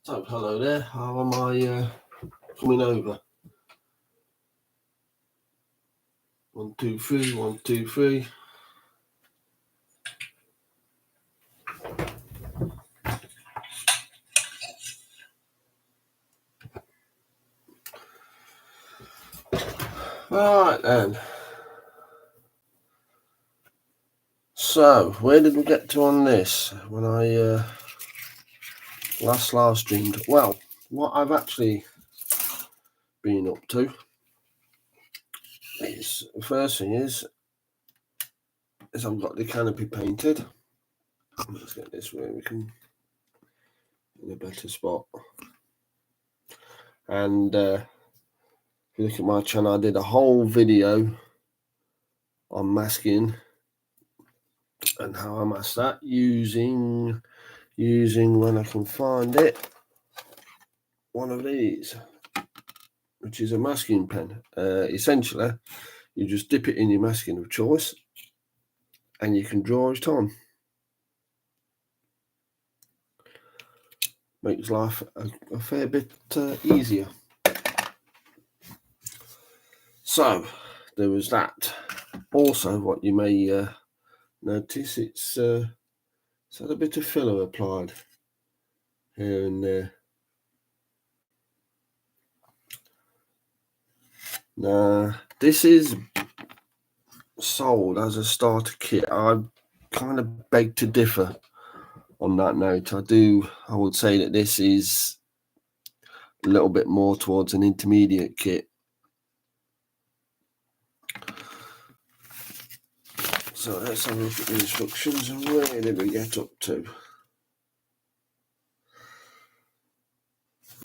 So, hello there. How am I coming over? 1, 2, 3, 1, 2, 3. Right then. So, where did we get to on this when I last live streamed? Well, what I've actually been up to is, the first thing is I've got the canopy painted. Let's get this where we can in a better spot. And if you look at my channel, I did a whole video on masking and how I mask that using when I can find it, one of these, which is a masking pen. Essentially, you just dip it in your masking of choice and you can draw it on. Makes life a fair bit easier. So there was that. Also, what you may notice, it's had a bit of filler applied here and there. Now, this is sold as a starter kit. I kind of beg to differ on that note. I would say that this is a little bit more towards an intermediate kit. So let's have a look at the instructions and where did we get up to?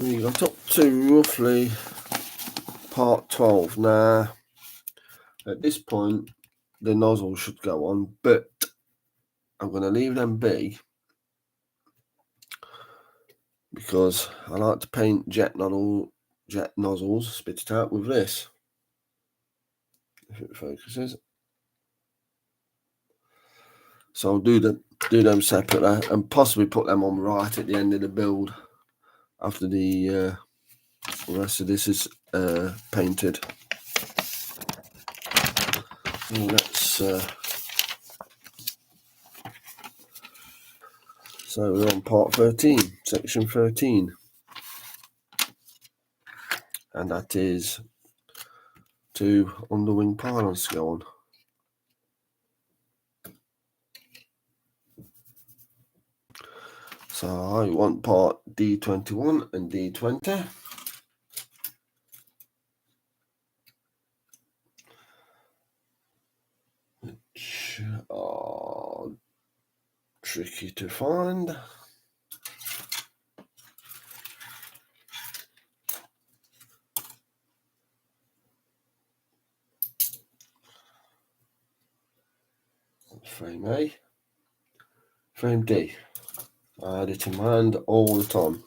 We got up to roughly part 12. Now, at this point, the nozzle should go on, but I'm going to leave them be because I like to paint jet nozzles, spit it out with this, if it focuses. So I'll do them separately and possibly put them on right at the end of the build after the rest of this is painted. So we're on part 13, section 13, and that is 2 underwing pylons to go on. So I want part D21 and D20. Which are tricky to find. Frame A, frame D. I had it in mind all the time.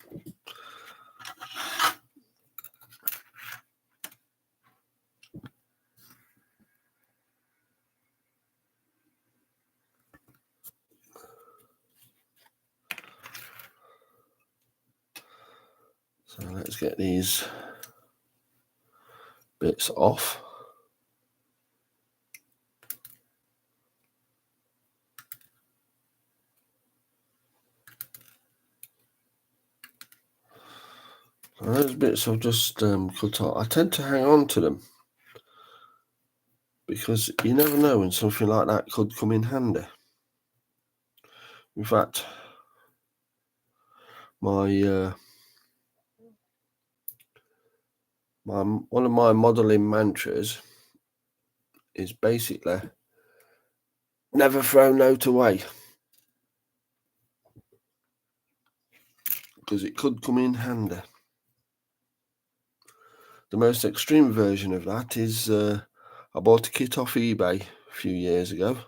So let's get these bits off. So those bits I've just cut off. I tend to hang on to them because you never know when something like that could come in handy. In fact, one of my modelling mantras is basically never throw note away, because it could come in handy. The most extreme version of that is I bought a kit off eBay a few years ago,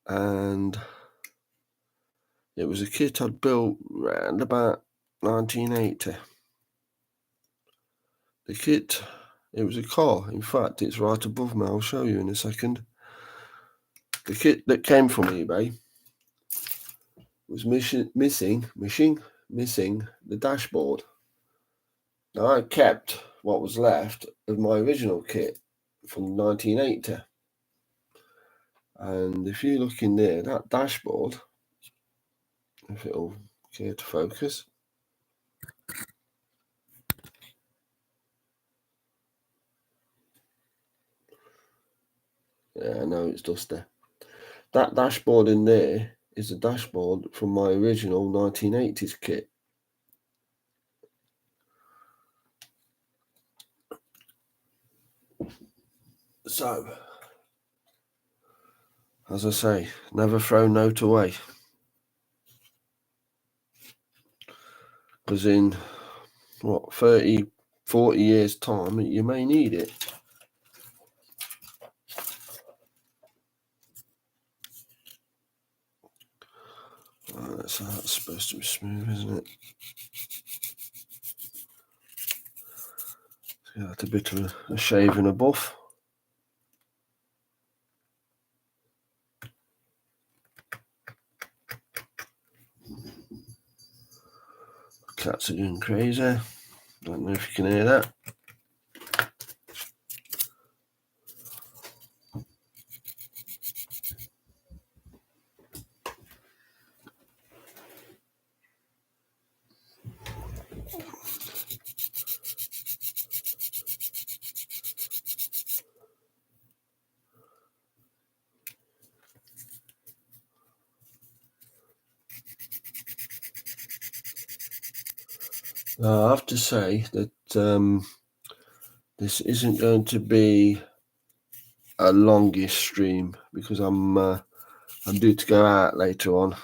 and it was a kit I'd built around about 1980. The kit, it was a car. In fact, it's right above me. I'll show you in a second. The kit that came from eBay was missing missing the dashboard. Now I kept what was left of my original kit from 1980. And if you look in there, that dashboard, if it'll care to focus. Yeah, I know it's dusty. That dashboard in there is a dashboard from my original 1980s kit. So, as I say, never throw note away. Because in, 30, 40 years' time, you may need it. So that's supposed to be smooth, isn't it? Yeah, that's a bit of a shave and a buff. Cats are going crazy. Don't know if you can hear that. I have to say that this isn't going to be a longish stream because I'm due to go out later on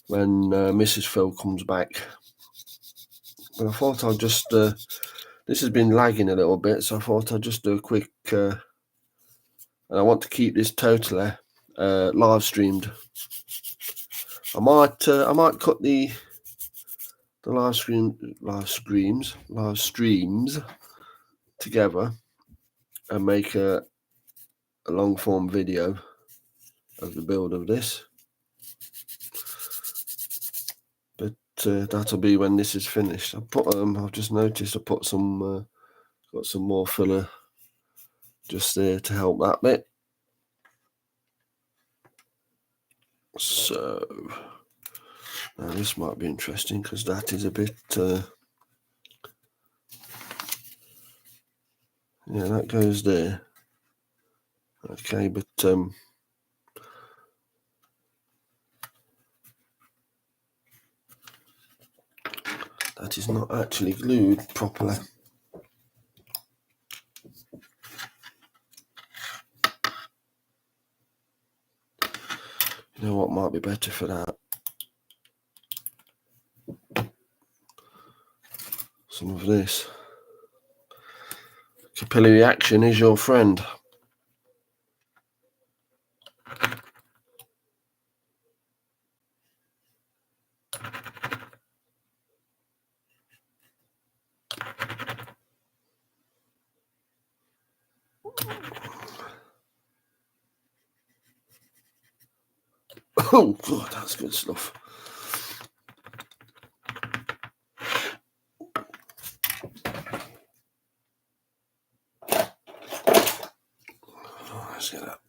when Mrs. Phil comes back. But I thought I'd just this has been lagging a little bit, so I thought I'd just do a quick and I want to keep this totally live streamed. I might cut the live streams together and make a long form video of the build of this, but that'll be when this is finished. I've just noticed I put some got some more filler just there to help that bit. So now this might be interesting because that is a bit yeah, that goes there. Okay, but that is not actually glued properly. You know what might be better for that? Some of this. Capillary action is your friend. Oh God, that's good stuff. Oh, let's get that.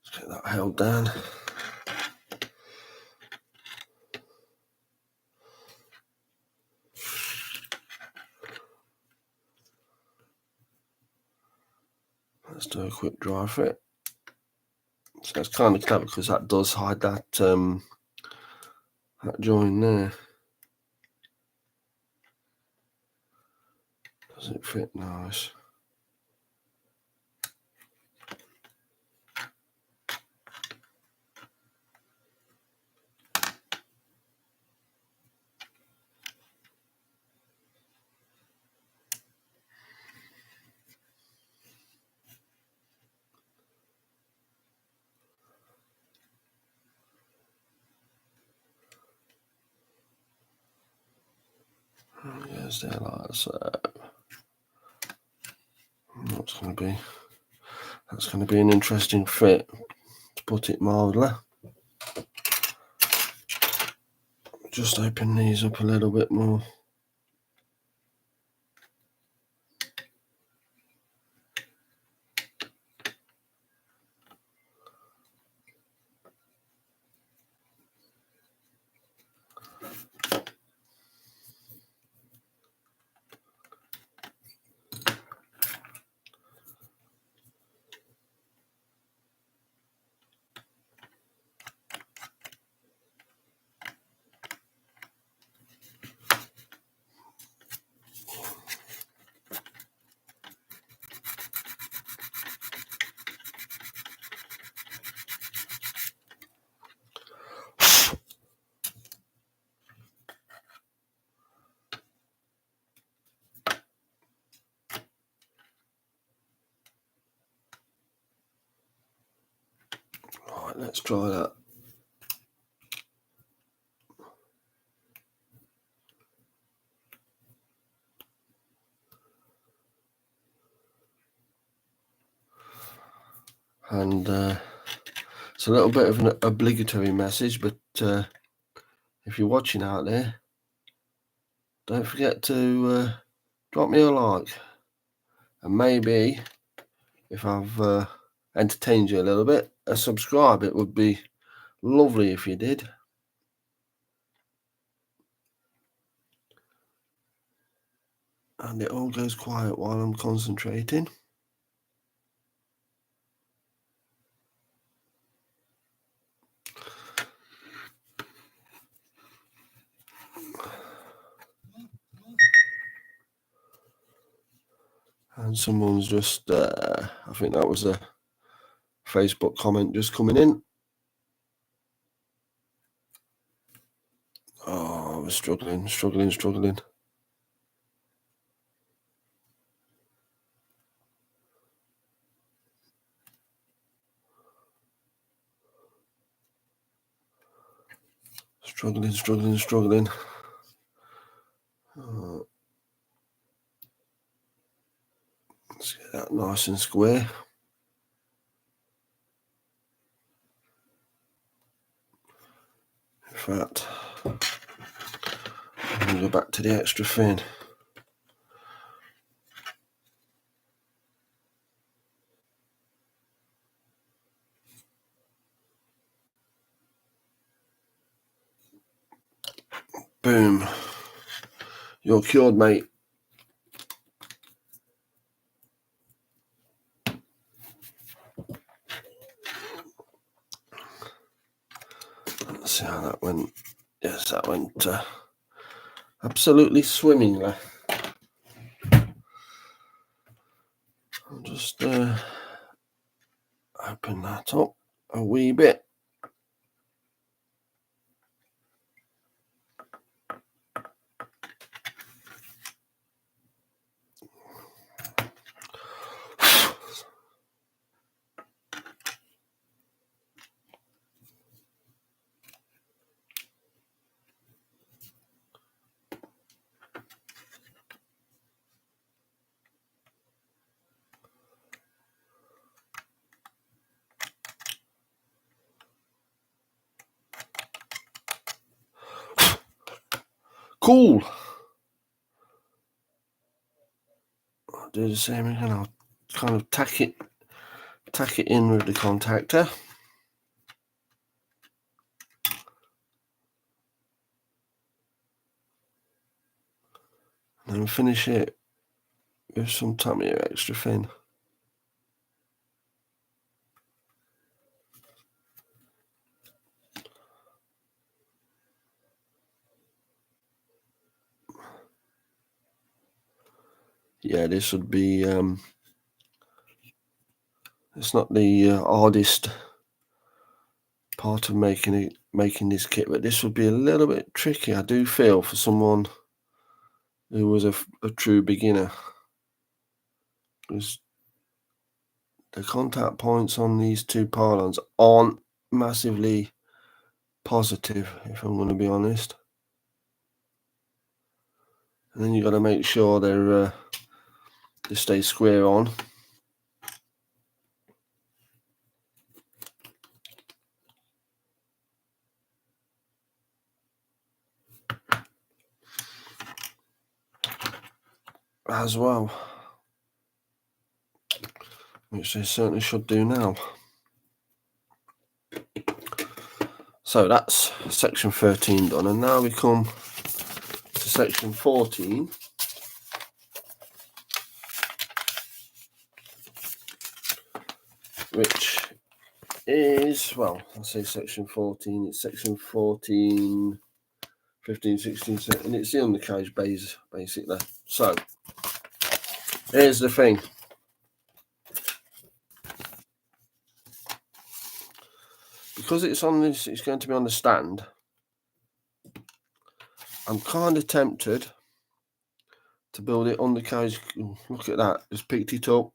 Let's get that held down. Let's do a quick dry fit. So it's kind of clever because that does hide that that join there. Does it fit nice? Yes, there like so. That's going to be an interesting fit. put it mildly. Just open these up a little bit more. Right, let's try that. And it's a little bit of an obligatory message, but if you're watching out there, don't forget to drop me a like, and maybe if I've entertained you a little bit, a subscribe. It would be lovely if you did. And it all goes quiet while I'm concentrating. And someone's just, I think that was a Facebook comment just coming in. Oh, I was struggling. Struggling. Let's get that nice and square. In fact, I'm going to go back to the extra thin. Boom. You're cured, mate. Let's see how that went. Yes, that went absolutely swimmingly. I'll just open that up a wee bit. Cool. I'll do the same again. I'll kind of tack it in with the contactor. And then finish it with some Tamiya extra thin. Yeah, this would be it's not the hardest part of making this kit, but this would be a little bit tricky, I do feel, for someone who was a true beginner, because the contact points on these two pylons aren't massively positive, if I'm going to be honest. And then you've got to make sure they stay square on. as well, which they certainly should do now. So that's section 13 done, and now we come to section 14, which is, well, I say section 14, it's section 14, 15, 16, 17, and it's the undercarriage bays, basically. So, here's the thing. Because it's on this, it's going to be on the stand, I'm kind of tempted to build it undercarriage. Look at that, just picked it up.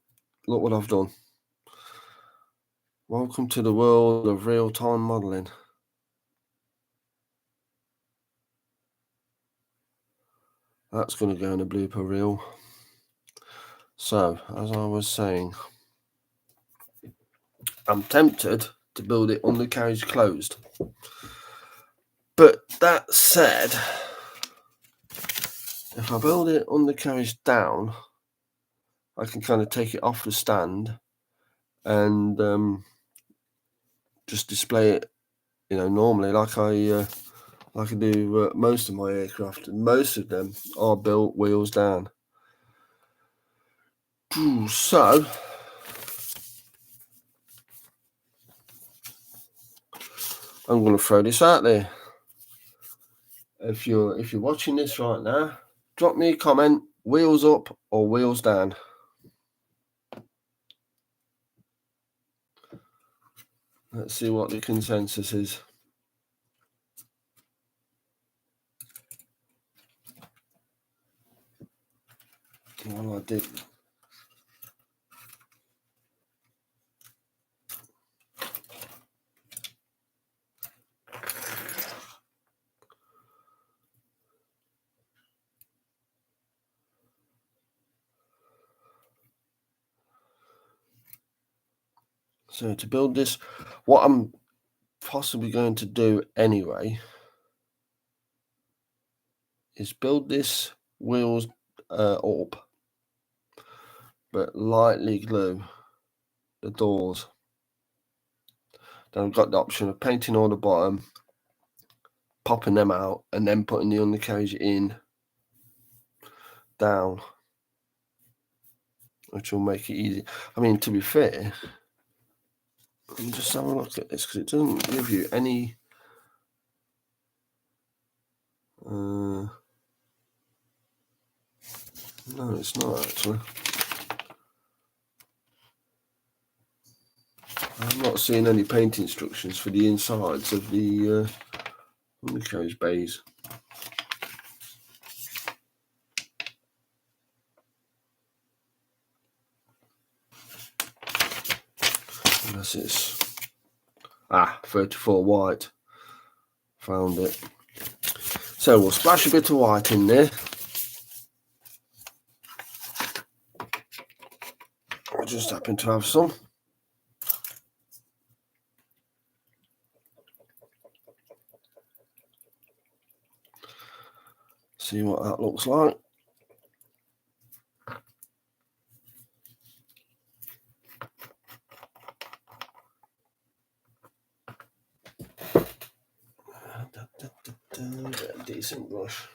Look what I've done. Welcome to the world of real-time modelling. That's going to go in a blooper reel. So, as I was saying, I'm tempted to build it undercarriage closed. But that said, if I build it undercarriage down, I can kind of take it off the stand and just display it, you know, normally like I do most of my aircraft, and most of them are built wheels down. So I'm going to throw this out there. If you're watching this right now, drop me a comment: wheels up or wheels down. Let's see what the consensus is. Well, I did. So to build this, what I'm possibly going to do anyway is build this wheels up, but lightly glue the doors. Then I've got the option of painting all the bottom, popping them out, and then putting the undercarriage in down, which will make it easy. I mean, to be fair, let me just have a look at this, because it doesn't give you any no, it's not actually. I'm not seeing any paint instructions for the insides of the undercarriage bays. Unless it's 34 white. Found it. So we'll splash a bit of white in there. I just happen to have some. See what that looks like. Get a decent brush.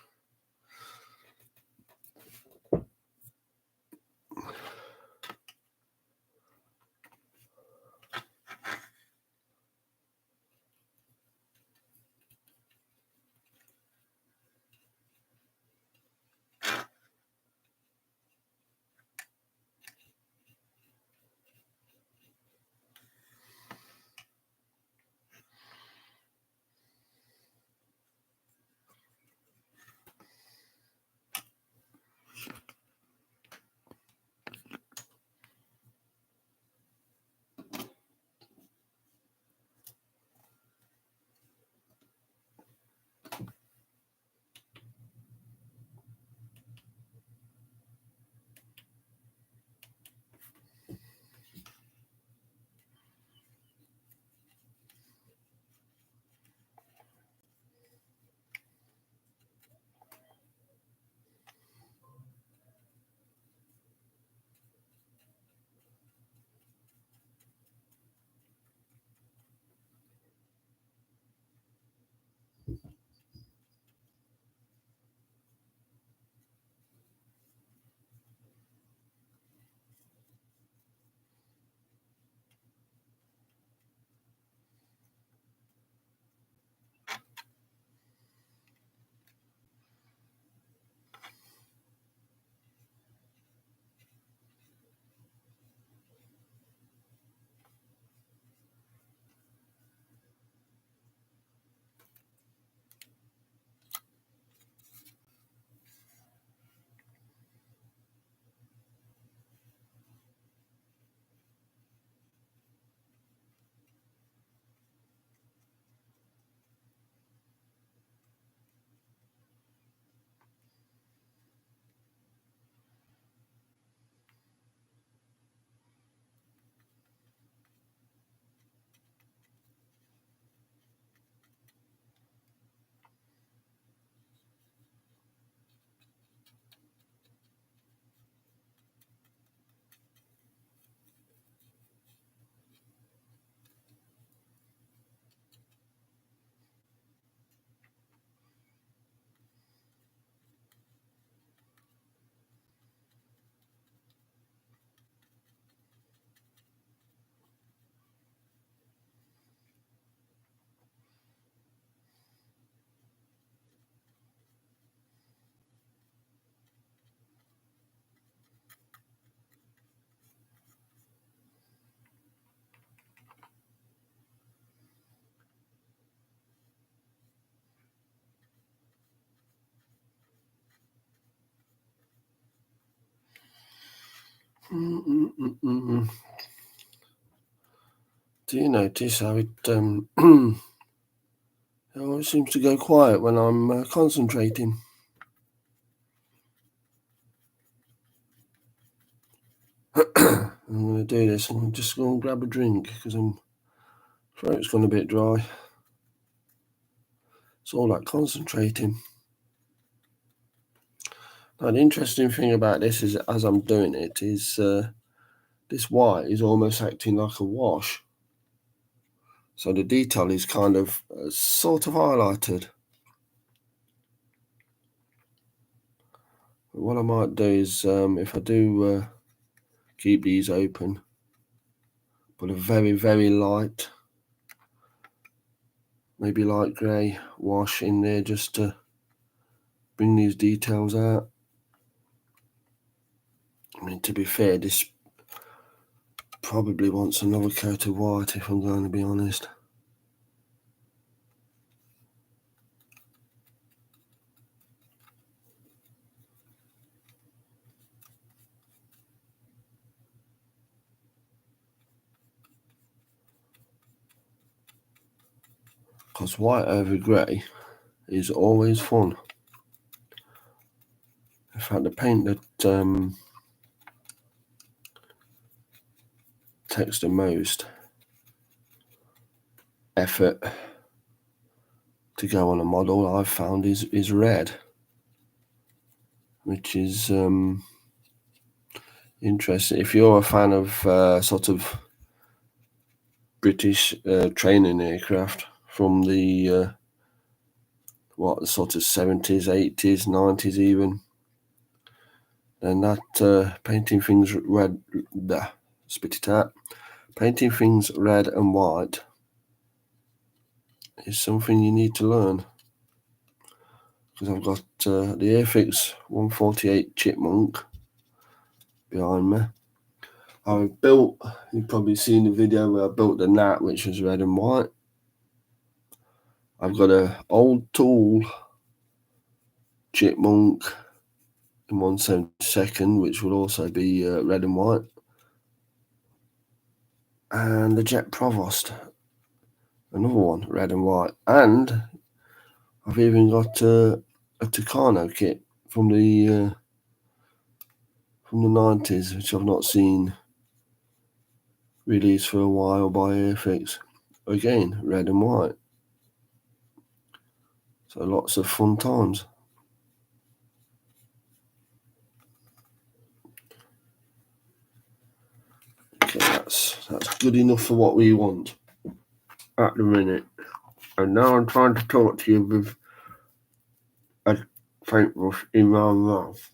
Do you notice how it it always seems to go quiet when I'm concentrating? I'm going to do this. I'm just going to grab a drink because my throat's gone a bit dry. It's all that concentrating. Now, the interesting thing about this is, as I'm doing it, is this white is almost acting like a wash. So the detail is kind of sort of highlighted. But what I might do is, if I do keep these open, put a very, very light, maybe light grey wash in there just to bring these details out. I mean, to be fair, this probably wants another coat of white if I'm going to be honest. Because white over grey is always fun. In fact, the paint that takes the most effort to go on a model I've found is red, which is interesting. If you're a fan of sort of British training aircraft from the sort of 70s, 80s, 90s even, then that painting things red, spit it out, painting things red and white is something you need to learn. Because I've got the Airfix 148 Chipmunk behind me. You've probably seen the video where I built the Nat, which was red and white. I've got a old tool Chipmunk in 1/72, which will also be red and white. And the Jet Provost, another one, red and white. And I've even got a Tucano kit from the 90s, which I've not seen released for a while by Airfix. Again, red and white. So lots of fun times. Okay, that's good enough for what we want at the minute. And now I'm trying to talk to you with a paintbrush in my mouth.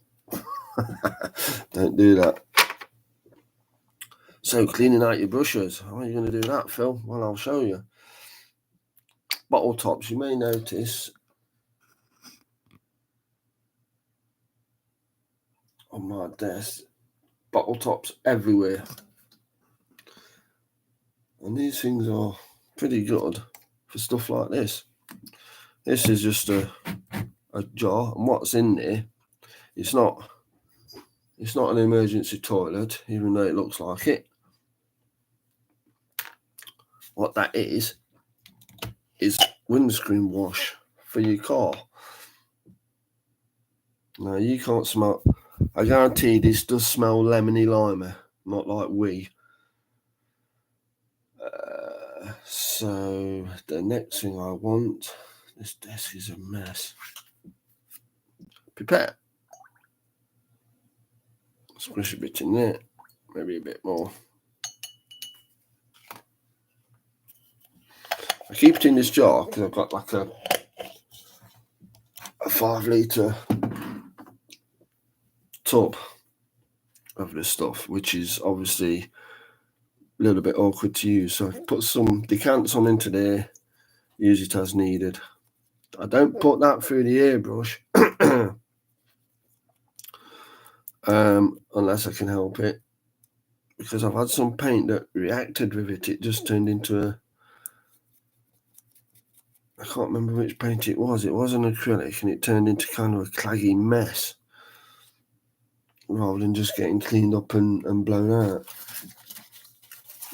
Don't do that. So, cleaning out your brushes. How are you going to do that, Phil? Well, I'll show you. Bottle tops, you may notice on my desk, bottle tops everywhere. And these things are pretty good for stuff like this. This is just a jar, and what's in there, it's not an emergency toilet, even though it looks like it. What that is windscreen wash for your car. Now, you can't smell. I guarantee this does smell lemony limey, not like we. So the next thing I want, this desk is a mess. Prepare. Squish a bit in there, maybe a bit more. I keep it in this jar because I've got like a 5 litre tub of this stuff, which is obviously a little bit awkward to use. So I put some decants on into there, use it as needed. I don't put that through the airbrush unless I can help it, because I've had some paint that reacted with it. It just turned into I can't remember which paint it was. It was an acrylic, and it turned into kind of a claggy mess rather than just getting cleaned up and blown out,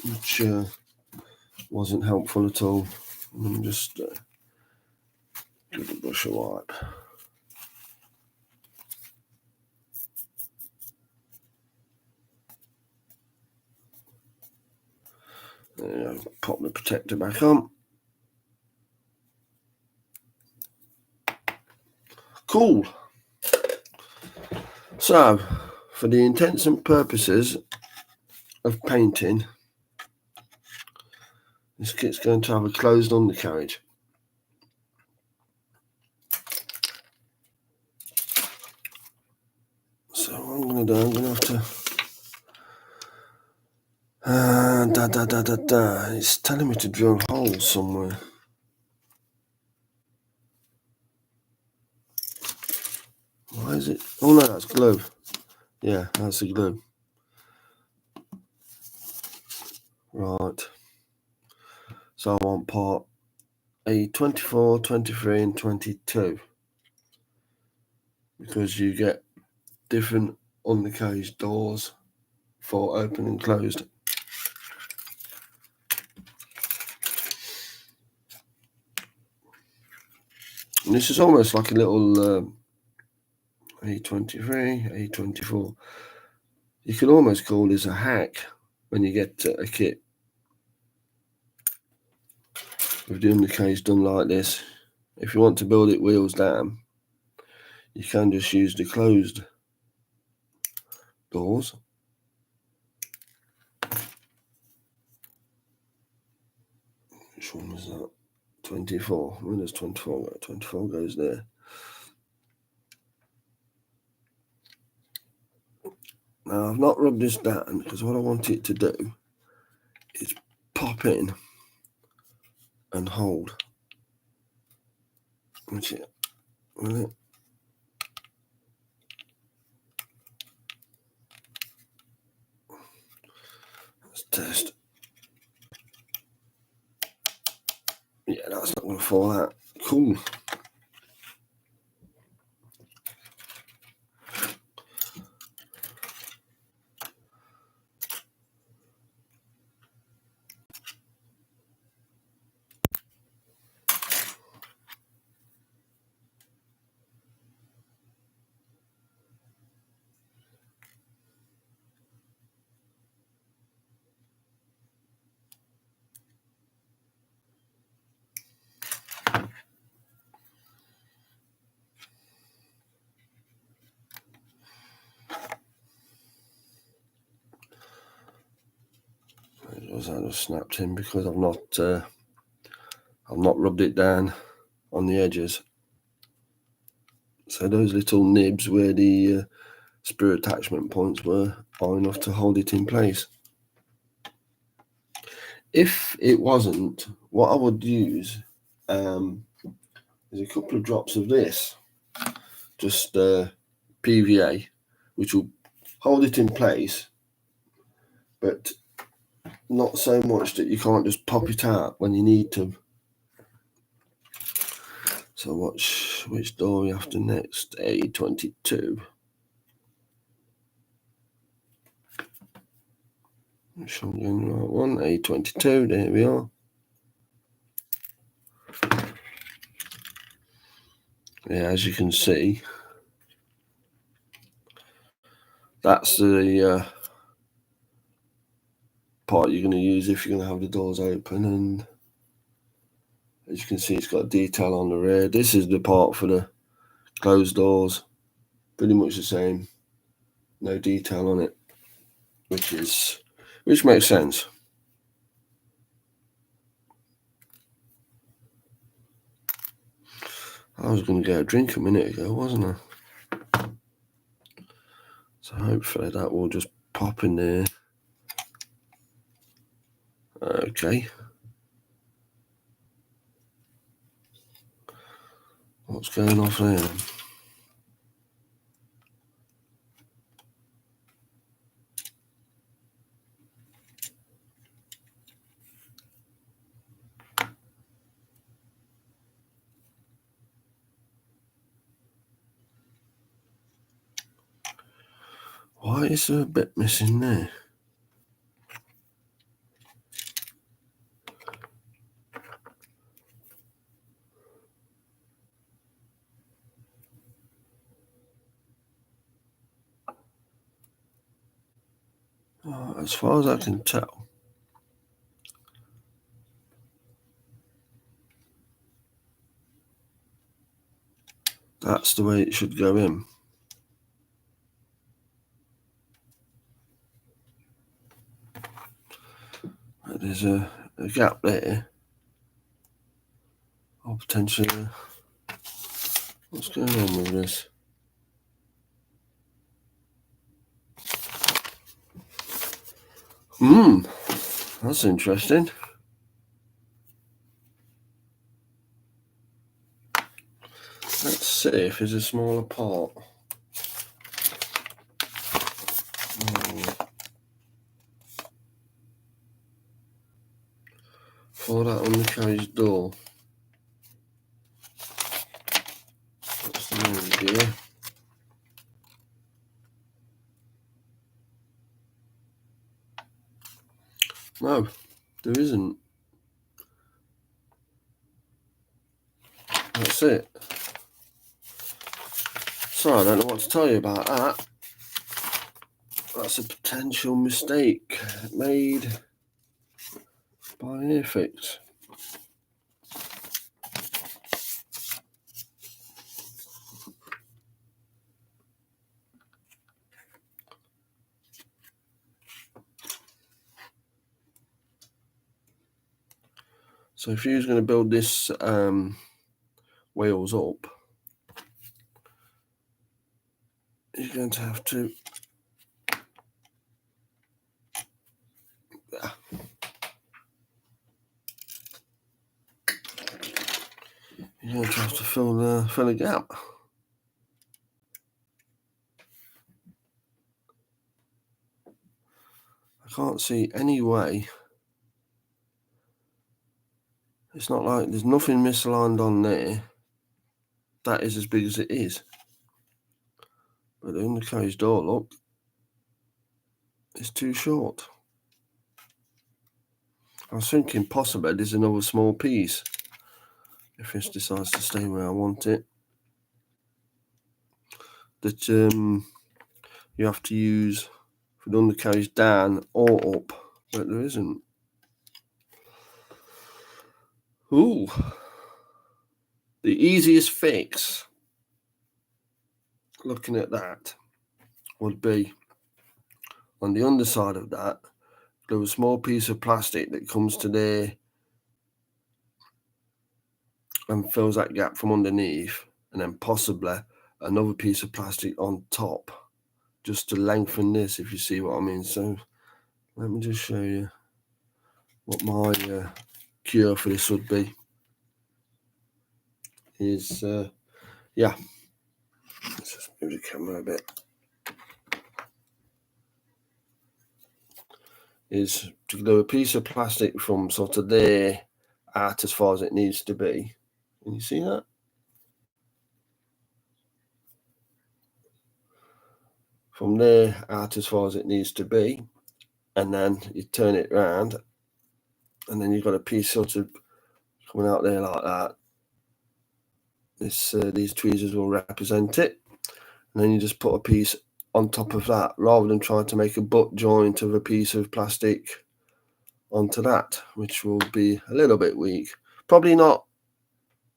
which wasn't helpful at all. Let me just give the brush a wipe. There you go. Pop the protector back on. Cool. So, for the intents and purposes of painting, this kit's going to have a closed undercarriage. So what I'm going to do, I'm going to have to... It's telling me to drill holes somewhere. Why is it? Oh no, that's glue. Yeah, that's the glue. Right. So I want part A24, 23 and 22. Because you get different undercarriage doors for open and closed. And this is almost like a little A23, A24. You can almost call this a hack when you get a kit with the undercarriage done like this. If you want to build it wheels down, you can just use the closed doors. Which one was that? 24. Where does 24 go? 24 goes there. Now, I've not rubbed this down because what I want it to do is pop in and hold. Which it, will it? Let's test. Yeah, that's not going to fall out. Cool. I just snapped in because I've not I've not rubbed it down on the edges. So those little nibs where the spur attachment points were are enough to hold it in place. If it wasn't, what I would use is a couple of drops of this, just PVA, which will hold it in place, but not so much that you can't just pop it out when you need to. So watch which door we have to next. A22. Make sure I'm getting the right one. A22, there we are. Yeah, as you can see, that's the part you're going to use if you're going to have the doors open. And as you can see, it's got detail on the rear. This is the part for the closed doors. Pretty much the same. No detail on it, which makes sense. I was going to get a drink a minute ago, wasn't I? So hopefully that will just pop in there. Okay. What's going off there then? Why is there a bit missing there? As far as I can tell, that's the way it should go in. But there's a gap there. Or potentially, what's going on with this? That's interesting. Let's see if there's a smaller part. For that on the carriage door. That's the main gear. No, there isn't. That's it. So I don't know what to tell you about that. That's a potential mistake made by Airfix. So if you're going to build this wheels up, you're going to have to fill a gap. I can't see any way. It's not like there's nothing misaligned on there. That is as big as it is. But the undercarriage door, look, it's too short. I was thinking possibly there's another small piece if this decides to stay where I want it, that you have to use for the undercarriage down or up, but there isn't. Ooh, the easiest fix, looking at that, would be on the underside of that, there was a small piece of plastic that comes to there and fills that gap from underneath, and then possibly another piece of plastic on top just to lengthen this, if you see what I mean. So let me just show you what my cure for this would be. Is yeah, let's just move the camera a bit. Is to glue a piece of plastic from sort of there out as far as it needs to be. Can you see that? From there out as far as it needs to be, and then you turn it around, and then you've got a piece sort of coming out there like that. These tweezers will represent it, and then you just put a piece on top of that, rather than trying to make a butt joint of a piece of plastic onto that, which will be a little bit weak. Probably not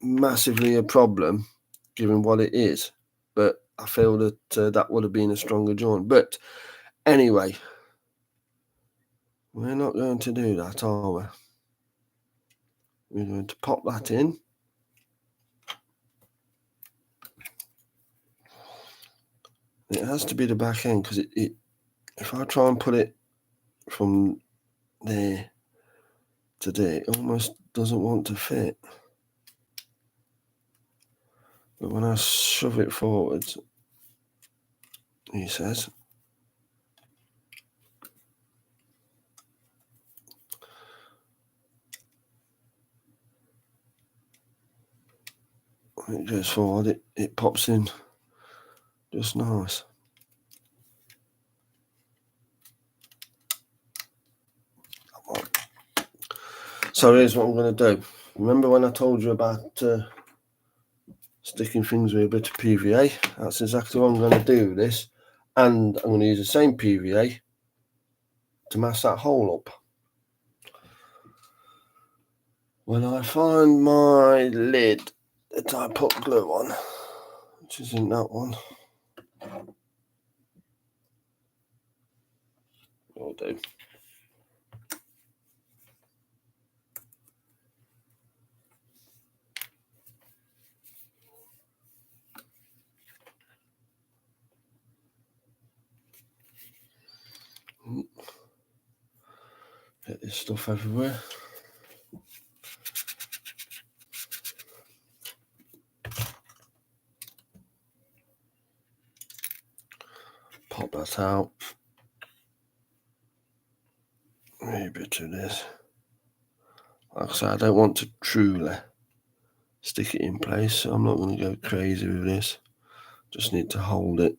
massively a problem given what it is, but I feel that that would have been a stronger joint. But anyway, we're not going to do that, are we? We're going to pop that in. It has to be the back end, because if I try and put it from there to there, it almost doesn't want to fit. But when I shove it forwards, he says, when it goes forward, it pops in just nice. So here's what I'm going to do. Remember when I told you about sticking things with a bit of PVA? That's exactly what I'm going to do with this. And I'm going to use the same PVA to mask that hole up. When I find my lid that I put glue on, which isn't that one, will do. Get this stuff everywhere. Pop that out. Maybe a bit of this. Like I say, I don't want to truly stick it in place, so I'm not going to go crazy with this. Just need to hold it.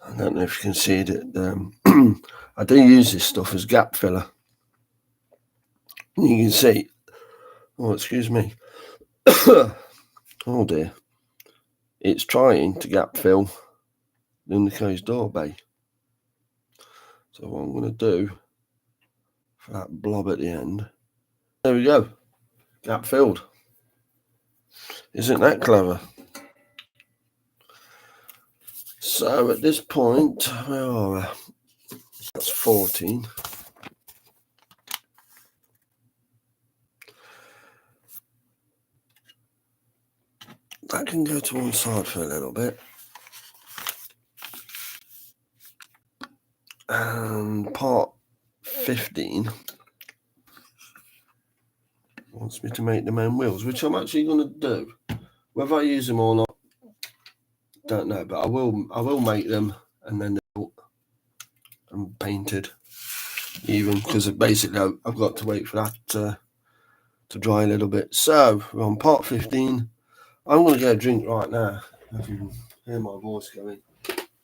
I don't know if you can see it. I do use this stuff as gap filler. You can see. Oh, excuse me. Oh dear. It's trying to gap fill the undercarriage door bay. So what I'm going to do for that blob at the end. There we go. Gap filled. Isn't that clever? So at this point, where are we? That's 14. That can go to one side for a little bit. And part 15 wants me to make the main wheels, which I'm actually going to do. Whether I use them or not, don't know, but I will make them, and then they'll and painted even, because basically I've got to wait for that to dry a little bit. So we're on part 15. I'm going to get a drink right now. If you can hear my voice going.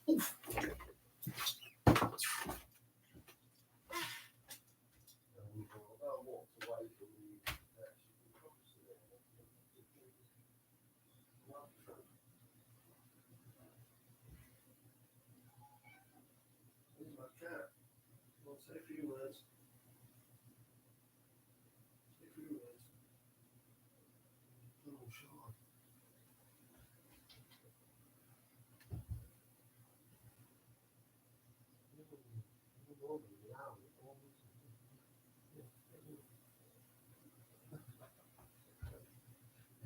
Oof. Say a few words. Oh, sure.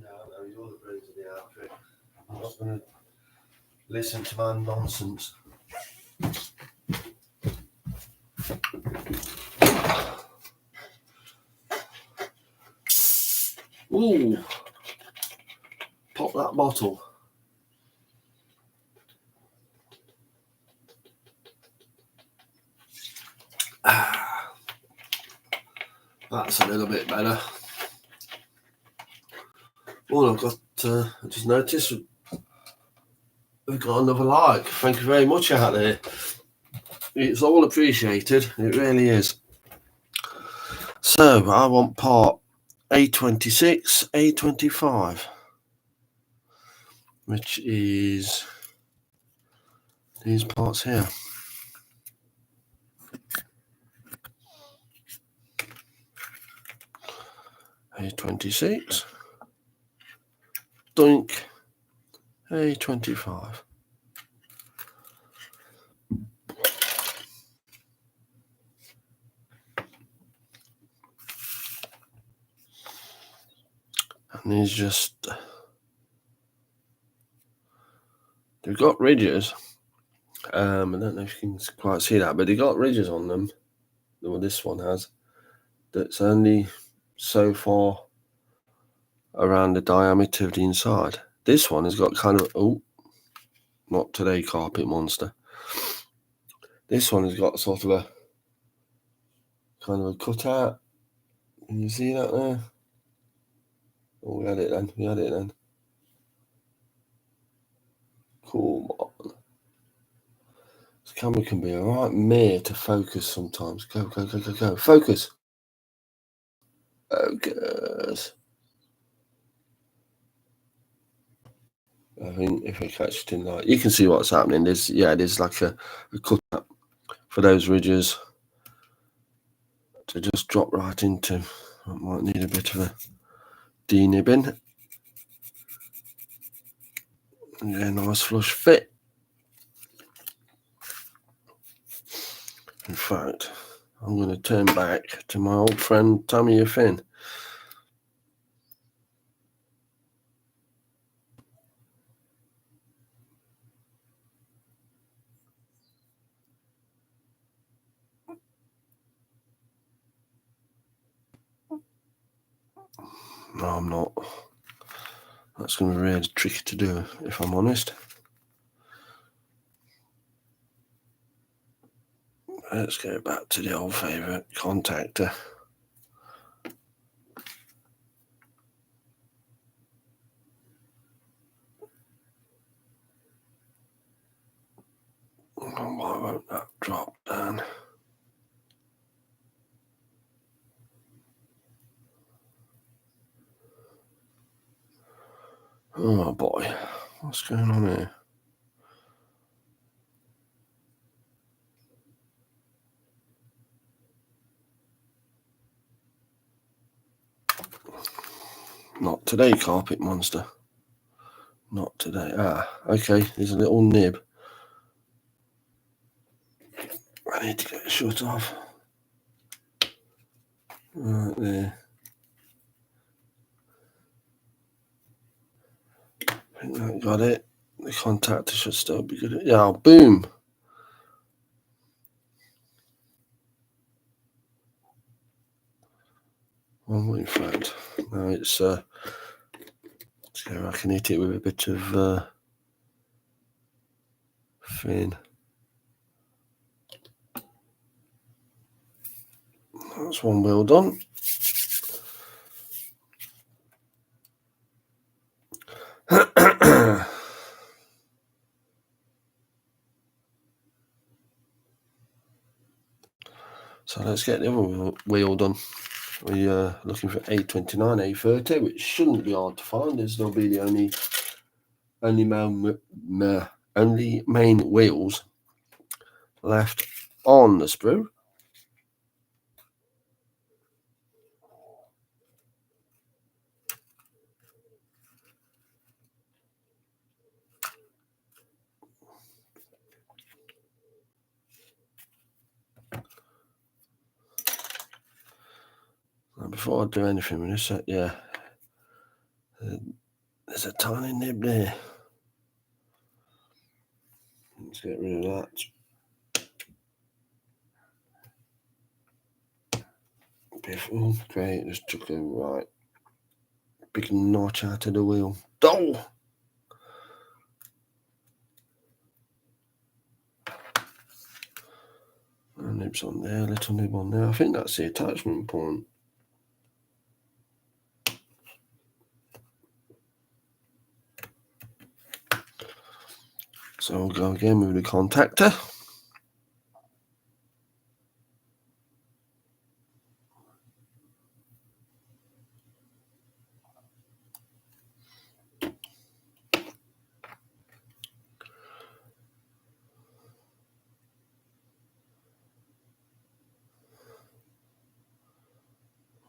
Yeah, I know you're the brains of the outfit. I'm not going to listen to my nonsense. Ooh, pop that bottle. That's a little bit better. Oh, I've got, I just noticed we've got another like. Thank you very much out there. It's all appreciated. It really is. So, I want part A26, A25, which is these parts here. A26, doink, A25. And these just, they've got ridges. I don't know if you can quite see that, but they got ridges on them. Well, this one has. That's only so far around the diameter of the inside. This one has got kind of, oh, not today, carpet monster. This one has got sort of a kind of a cutout. Can you see that there? Oh, we had it then. Come on. This camera can be a right mare to focus sometimes. Go. Focus. Focus. I think if I catch it in light, you can see what's happening. There's like a cutout for those ridges to just drop right into. I might need a bit of a denibbing. Yeah, nice flush fit. In fact, I'm going to turn back to my old friend Tammy Finn. No, I'm not. That's going to be really tricky to do, if I'm honest. Let's go back to the old favourite contactor. Oh, why won't that drop down? Oh boy, what's going on here? Not today, carpet monster. Not today. Okay, there's a little nib. I need to get it shut off. Right there. I think that got it. The contactor should still be good. Yeah, boom. Well, in fact, now it's so I can hit it with a bit of fin. That's one wheel done. So let's get the other wheel done. We're looking for A29, A30, which shouldn't be hard to find, as they'll be the only main wheels left on the sprue. before I do anything with this, yeah, there's a tiny nib there. Let's get rid of that. Beautiful, great. Just took a right big notch out of the wheel. Oh! Nibs on there, little nib on there. I think that's the attachment point. So we'll go again with the contactor.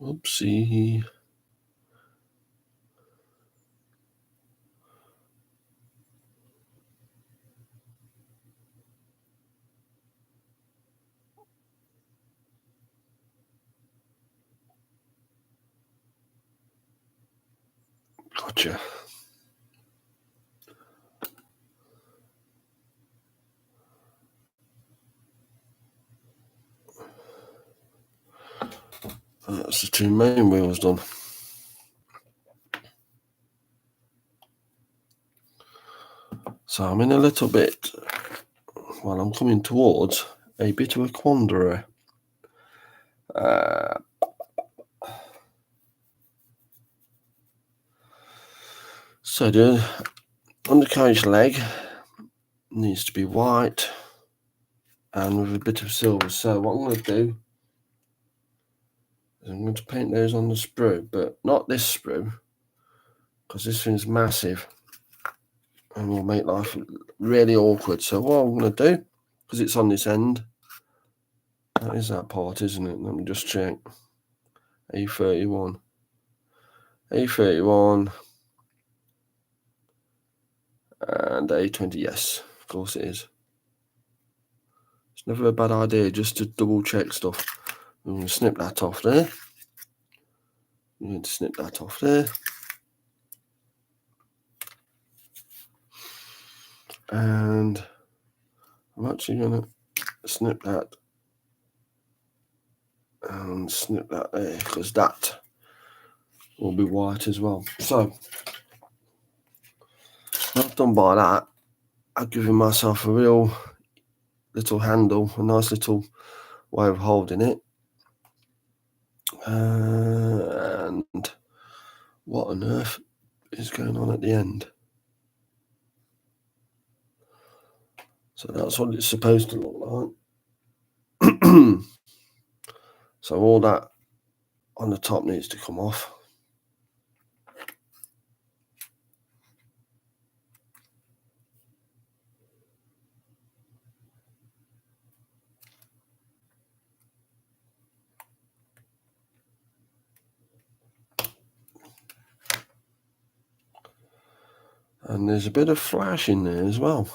Oopsie. Gotcha. That's the two main wheels done. So I'm in a little bit, well, I'm coming towards a bit of a quandary. So the undercarriage leg needs to be white and with a bit of silver. So what I'm going to do is I'm going to paint those on the sprue, but not this sprue, because this thing's massive and will make life really awkward. So what I'm going to do, because it's on this end, that is that part, isn't it? Let me just check. A31. A31 and A20, yes, of course it is. It's never a bad idea just to double check stuff. I'm going to snip that off there. I'm going to snip that off there. And I'm actually going to snip that and snip that there, because that will be white as well. So when I've done by that, I've given myself a real little handle, a nice little way of holding it. And what on earth is going on at the end? So that's what it's supposed to look like. So all that on the top needs to come off. And there's a bit of flash in there as well.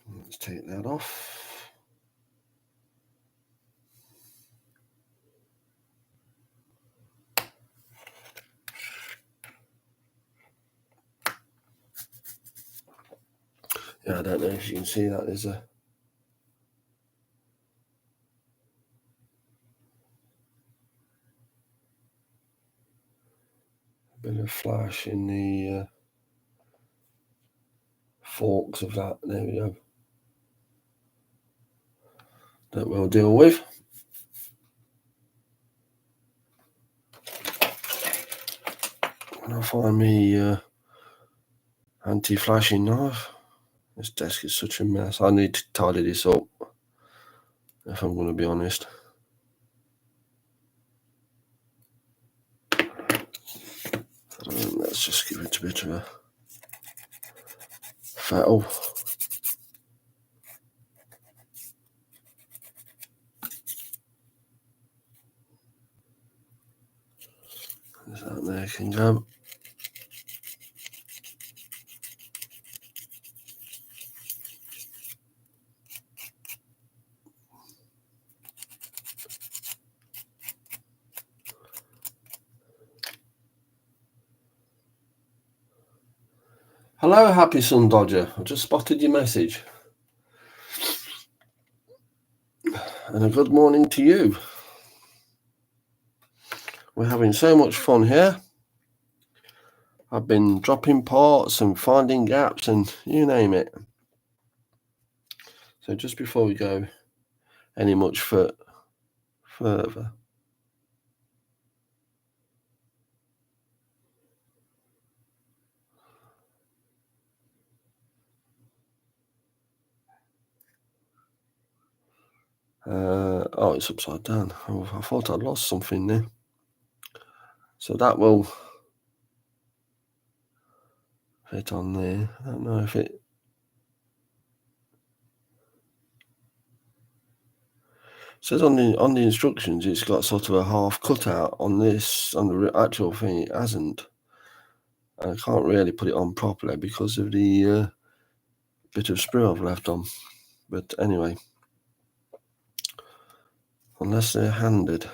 Let's take that off. Yeah, I don't know if you can see that. There's a bit of flash in the forks of that. There we go. That we'll deal with. When I find me anti-flashing knife. This desk is such a mess. I need to tidy this up, if I'm going to be honest. Let's just give it a bit of a fettle. That there can go. Hello, Happy Sun Dodger. I just spotted your message. And a good morning to you. We're having so much fun here. I've been dropping parts and finding gaps and you name it. So just before we go any much further, oh, it's upside down. Oh, I thought I'd lost something there. So that will fit on there. I don't know if it says on the instructions it's got sort of a half cutout on this. On the actual thing it hasn't. And I can't really put it on properly because of the bit of sprue I've left on. But anyway, unless they're handed.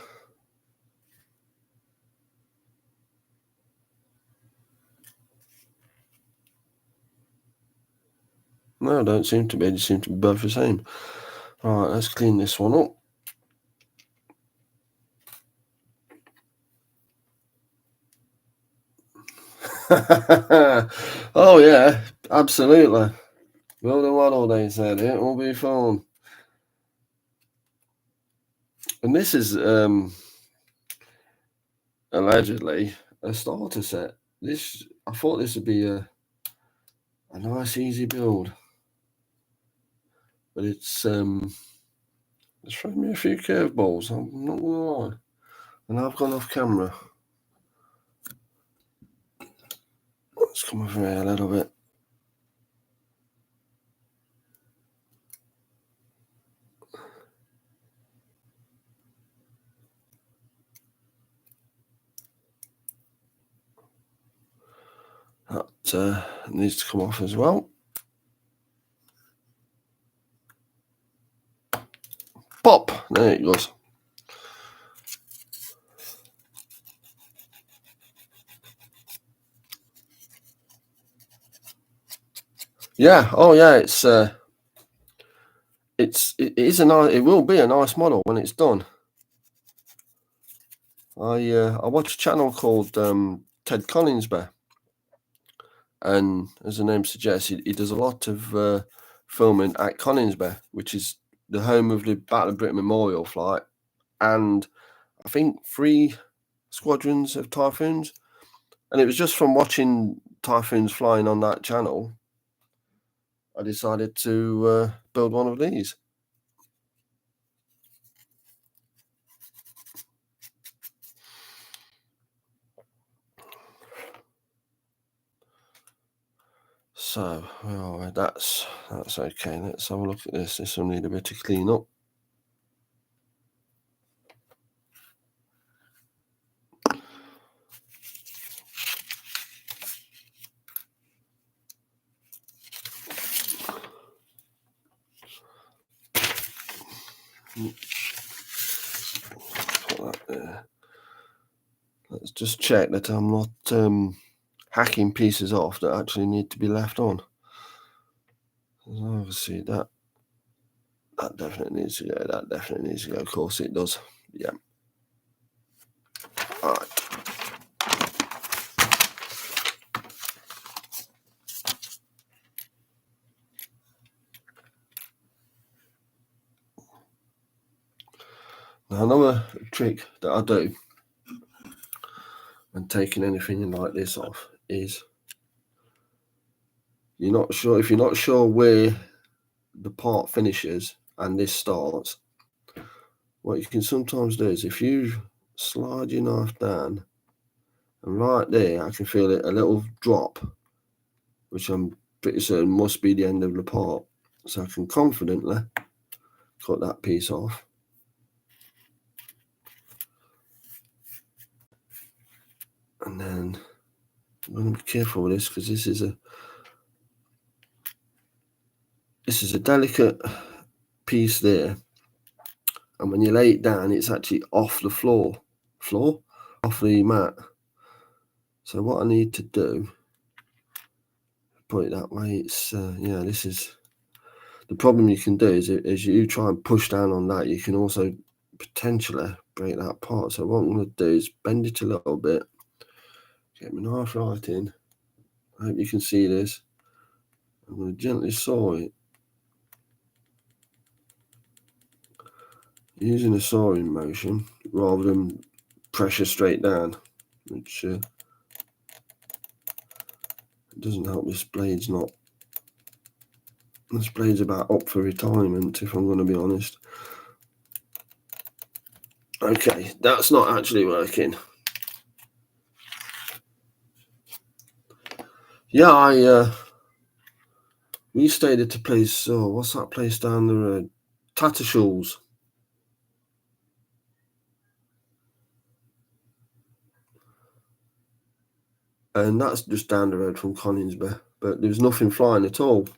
No, don't seem to be. They seem to be both the same. All right, let's clean this one up. Oh yeah, absolutely. Well done, what they said. It will be fun. And this is allegedly a starter set. I thought this would be a nice, easy build, but it's thrown me a few curveballs. I'm not gonna lie, and I've gone off camera. Let's come over here a little bit. That needs to come off as well. Pop! There it goes. Yeah. Oh yeah. It will be a nice model when it's done. I watch a channel called Ted Collinsby, and as the name suggests, he does a lot of filming at Collinsby, which is the home of the Battle of Britain Memorial flight, and I think 3 squadrons of Typhoons. And it was just from watching Typhoons flying on that channel, I decided to build one of these. So, well, that's okay. Let's have a look at this. This will need a bit of clean up. Put that there. Let's just check that I'm not hacking pieces off that actually need to be left on. Obviously that definitely needs to go. That definitely needs to go. Of course it does. Yeah. All right. Now another trick that I do when taking anything like this off is if you're not sure where the part finishes and this starts, what you can sometimes do is if you slide your knife down, and right there I can feel it, a little drop, which I'm pretty certain must be the end of the part. So I can confidently cut that piece off. And then I'm going to be careful with this because this is a delicate piece there. And when you lay it down, it's actually off the floor, off the mat. So what I need to do, put it that way. It's yeah, this is the problem. You can do is as you try and push down on that, you can also potentially break that apart. So what I'm going to do is bend it a little bit, get my knife right in. I hope you can see this. I'm going to gently saw it using a sawing motion rather than pressure straight down, which doesn't help. This blade's about up for retirement, if I'm going to be honest. Okay, that's not actually working. Yeah, we stayed at a place. Oh, what's that place down the road? Tattershaw's. And that's just down the road from Coningsby. But there was nothing flying at all,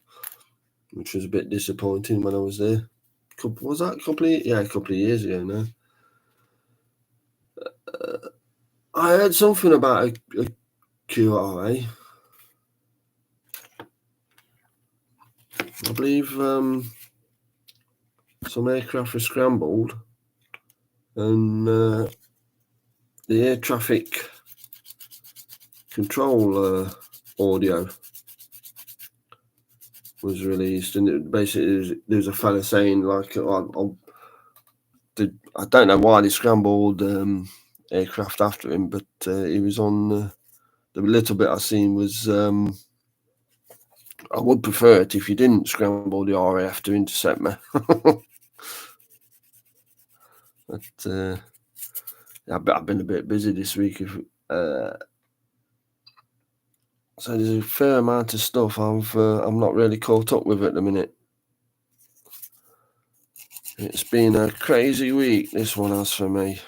which was a bit disappointing when I was there. A couple of years ago now. I heard something about a QRA. I believe some aircraft were scrambled, and the air traffic control audio was released, and it basically there was a fella saying like, I don't know why they scrambled aircraft after him, but he was on the little bit I seen was I would prefer it if you didn't scramble the RAF to intercept me. But I've been a bit busy this week. So there's a fair amount of stuff I'm not really caught up with at the minute. It's been a crazy week, this one has for me.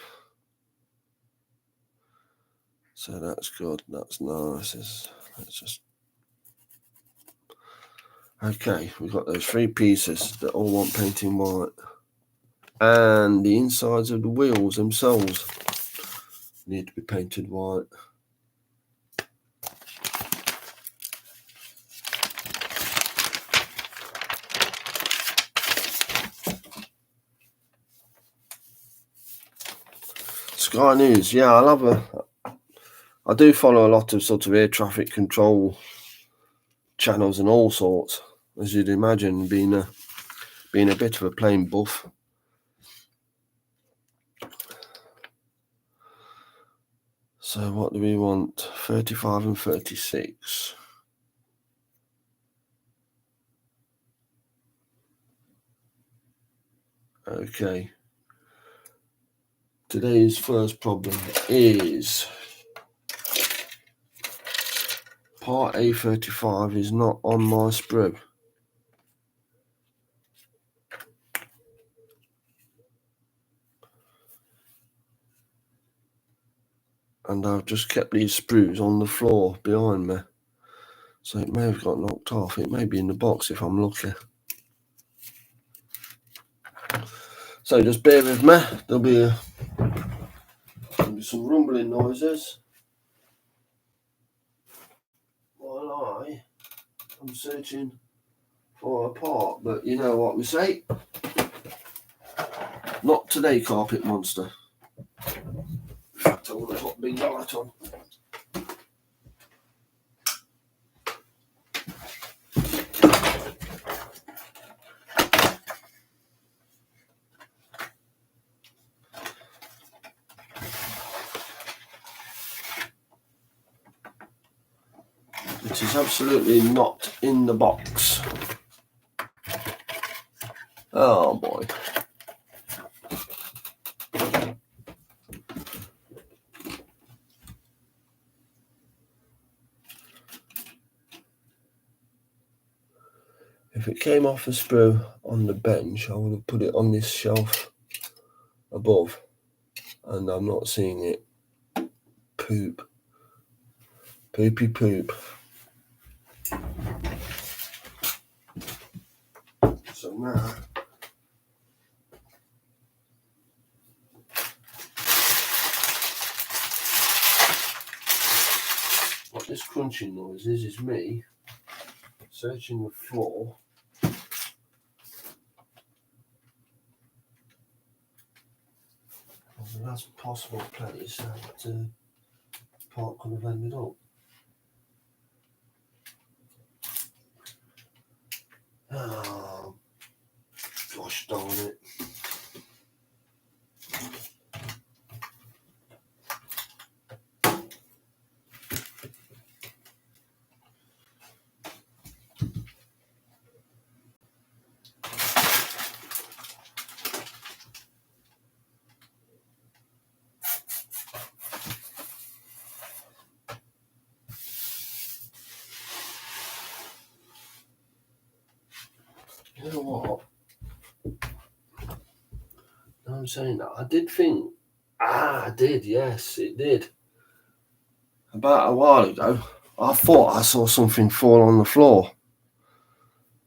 So that's good. That's nice. Let's just... Okay, we've got those 3 pieces that all want painting white. And the insides of the wheels themselves need to be painted white. Sky News, yeah, I do follow a lot of sort of air traffic control channels and all sorts, as you'd imagine, being a bit of a plane buff. So what do we want? 35 and 36. Okay. Today's first problem is part A35 is not on my sprue. And I've just kept these sprues on the floor behind me. So it may have got knocked off. It may be in the box if I'm lucky. So just bear with me. There'll be some rumbling noises while I'm searching for a part. But you know what we say? Not today, carpet monster. In fact, I want to put a big light on. It is absolutely not in the box. Oh boy. If it came off the sprue on the bench, I would have put it on this shelf above, and I'm not seeing it. Poop. Poopy poop. So now, what this crunching noise is me searching the floor. The last possible place that part could have ended up. Oh, gosh darn it. You know what? Now I'm saying that, I did think, I did, yes, it did. About a while ago, I thought I saw something fall on the floor.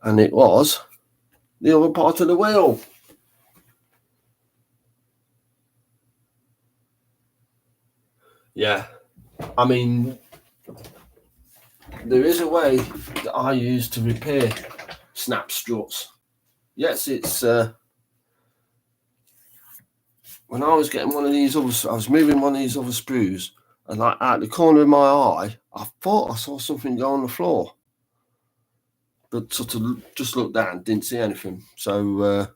And it was the other part of the wheel. Yeah, I mean, there is a way that I use to repair snap struts. Yes, it's when I was getting one of these other, I was moving one of these other screws, and like out the corner of my eye, I thought I saw something go on the floor, but sort of just looked down, didn't see anything. So,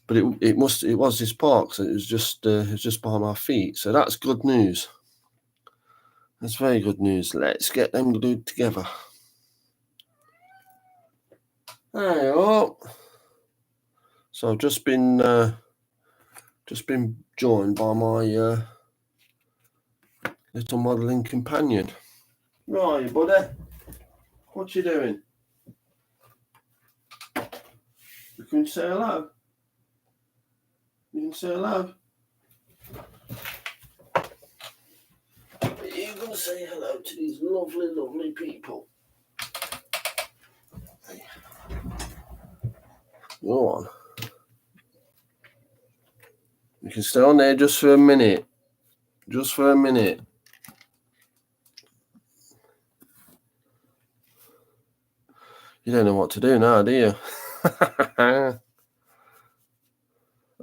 but it was this part, so it was just by my feet. So that's good news. That's very good news. Let's get them glued together. Hey, oh. So I've just been joined by my little modelling companion. Right, buddy. What you doing? You can say hello. You can say hello. Are you going to say hello to these lovely, lovely people? Hey. Go on. You can stay on there just for a minute. Just for a minute. You don't know what to do now, do you?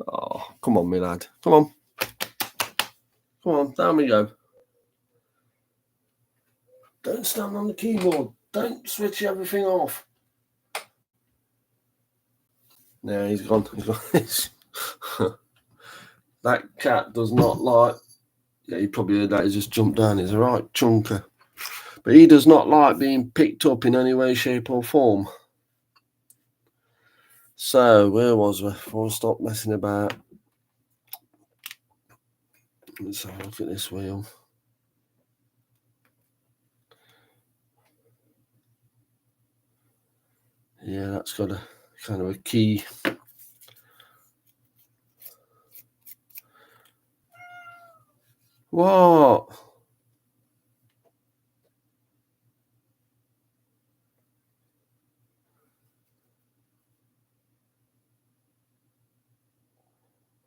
Oh, come on, me lad. Come on. Come on, down we go. Don't stand on the keyboard. Don't switch everything off. No, he's gone. He's gone. That cat does not like... Yeah, you probably heard that. He just jumped down. He's a right chunker. But he does not like being picked up in any way, shape or form. So, where was we? Before I stop messing about. Let's have a look at this wheel. Yeah, that's got a kind of a key. What?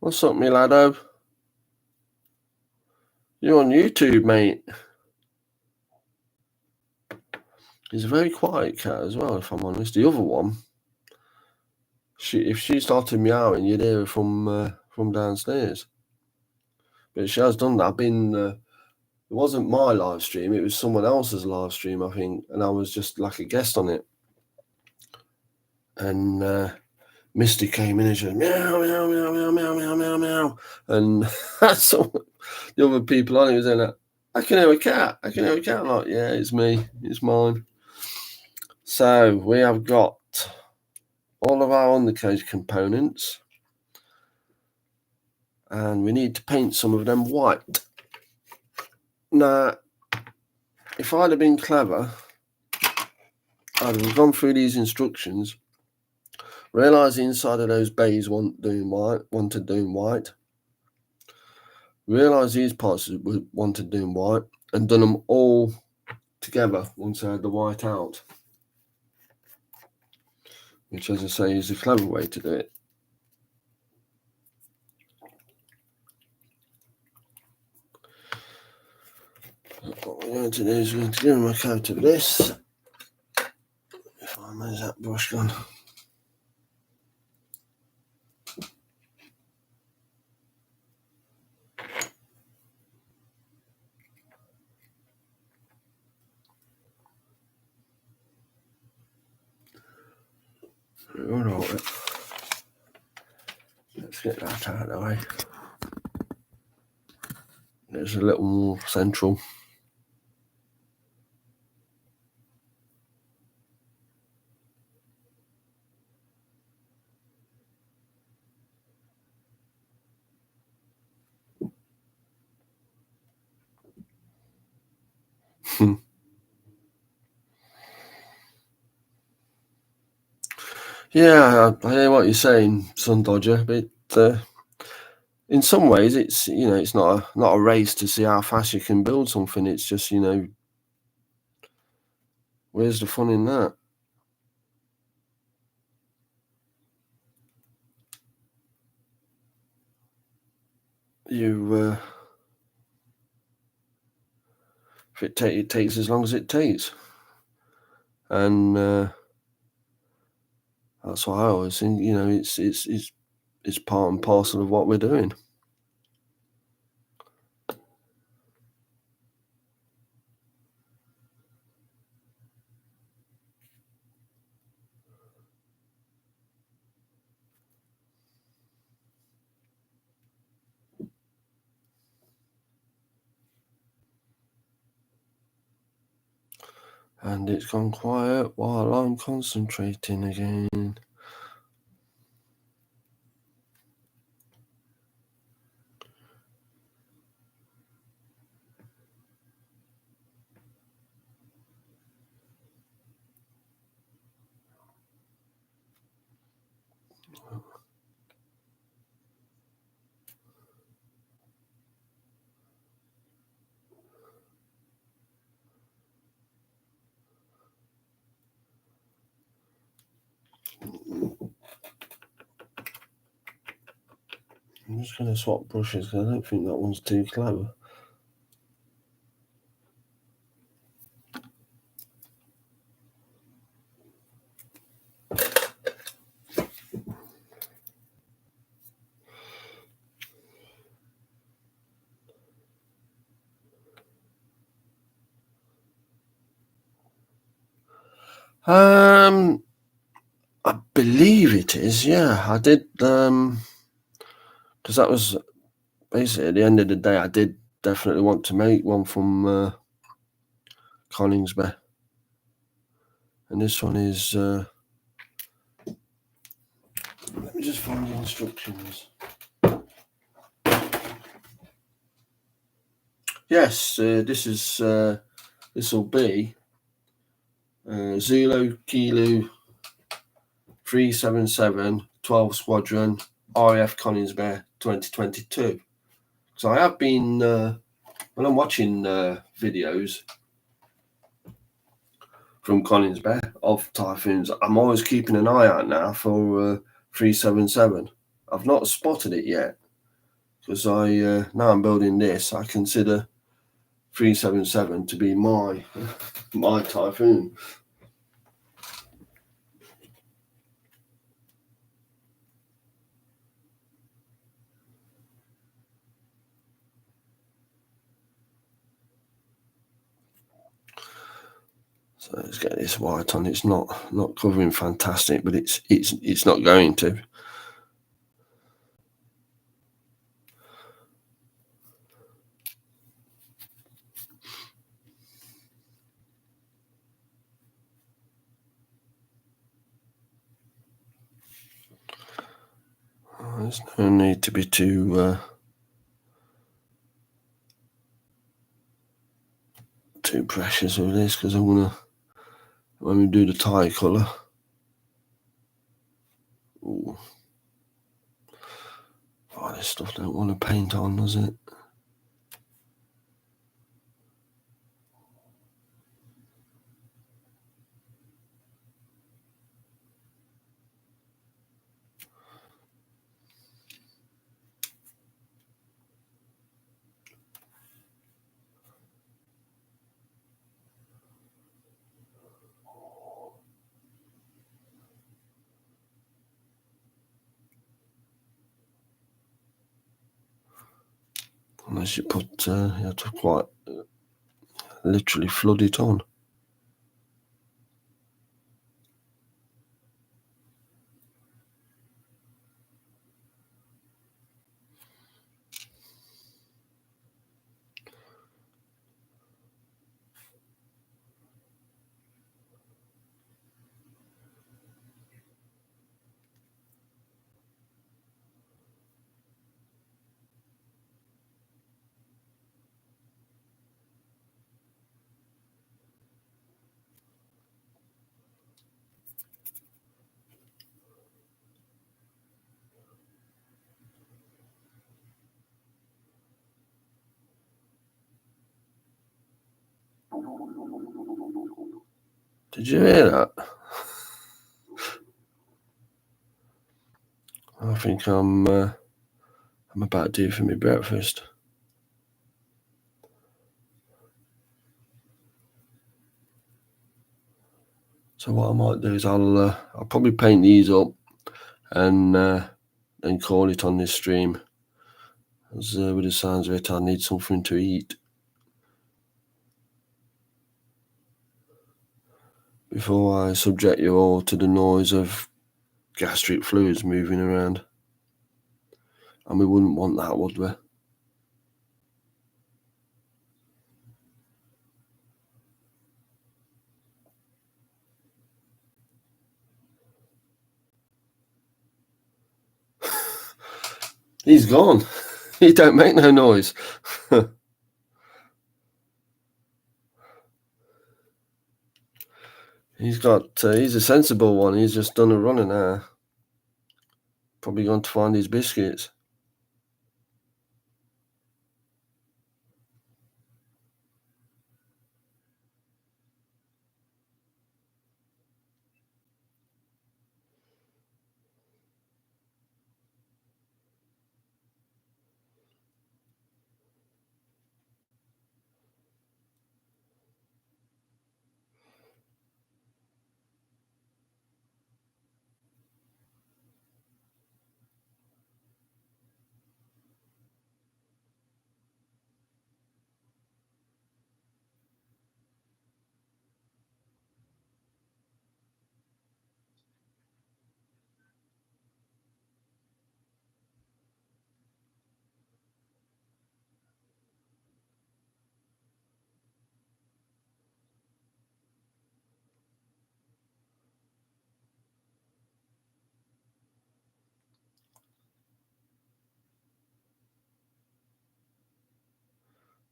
What's up, me laddo? You're on YouTube, mate. He's a very quiet cat as well, if I'm honest. The other one, if she started meowing, you'd hear her from downstairs. But she has done that. It wasn't my live stream, it was someone else's live stream, I think, and I was just like a guest on it. And Misty came in and she was meow, meow, meow, meow, meow, meow, meow, meow. And so the other people on it was saying that, I can hear a cat. I can hear a cat. I'm like, yeah, it's me. It's mine. So we have got all of our undercage components. And we need to paint some of them white. Now, if I'd have been clever, I'd have gone through these instructions, realised the inside of those bays wanted doing white, realised these parts wanted doing white, and done them all together once I had the white out. Which, as I say, is a clever way to do it. What we're going to do is we're going to give them a coat of this. Where's that brush gone? Alright. Let's get that out of the way. There's a little more central. Yeah, I hear what you're saying, Sun Dodger, but in some ways, it's it's not a race to see how fast you can build something. It's just where's the fun in that? If it takes as long as it takes, and that's why I always think it's part and parcel of what we're doing. And it's gone quiet while I'm concentrating again. I'm just going to swap brushes because I don't think that one's too clever. I believe it is, yeah. I did, because that was basically at the end of the day, I did definitely want to make one from Coningsby. And this one is, let me just find the instructions. Yes, this will be Zulu Kilo 377 12 Squadron RAF Coningsby 2022. So I have been, when I'm watching videos from Coningsby of Typhoons, I'm always keeping an eye out now for 377. I've not spotted it yet because now I'm building this, I consider 377 to be my Typhoon. So let's get this white on. It's not covering fantastic, but it's not going to. There's no need to be too precious with this because when we do the tie colour. Ooh. Oh, this stuff don't want to paint on, does it? unless you put, you have to quite literally flood it on. Did you hear that? I think I'm about due for my breakfast. So what I might do is I'll probably paint these up and then call it on this stream. As with the sounds of it, I need something to eat before I subject you all to the noise of gastric fluids moving around. And we wouldn't want that, would we? He's gone. He don't make no noise. He's a sensible one. He's just done a runner now. Probably going to find his biscuits.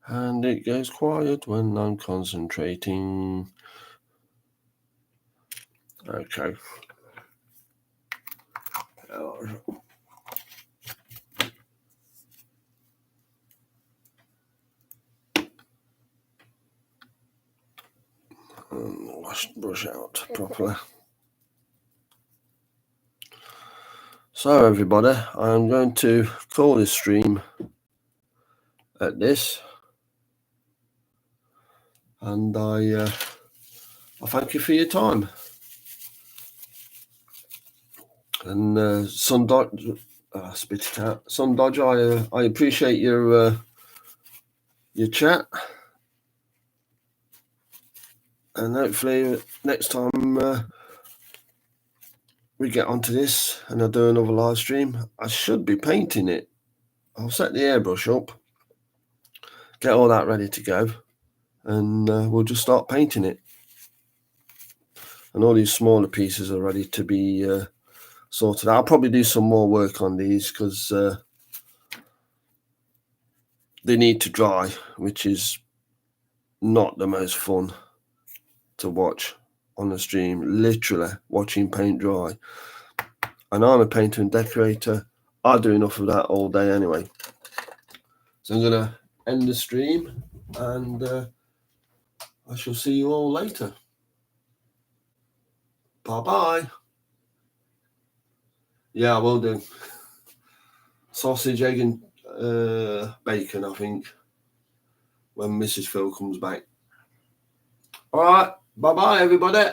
And it goes quiet when I'm concentrating. Okay. Brush out properly. So everybody, I'm going to call this stream at this, and I thank you for your time. And Sun Dodge, spit it out. Sun Dodge, I appreciate your chat, and hopefully next time we get onto this and I do another live stream, I should be painting it. I'll set the airbrush up, get all that ready to go, and we'll just start painting it. And all these smaller pieces are ready to be sorted. I'll probably do some more work on these because they need to dry, which is not the most fun to watch on the stream. Literally watching paint dry. And I'm a painter and decorator. I do enough of that all day anyway. So I'm going to end the stream, and I shall see you all later. Bye-bye. Yeah, I will do. Sausage, egg and bacon, I think, when Mrs. Phil comes back. All right. Bye-bye, everybody.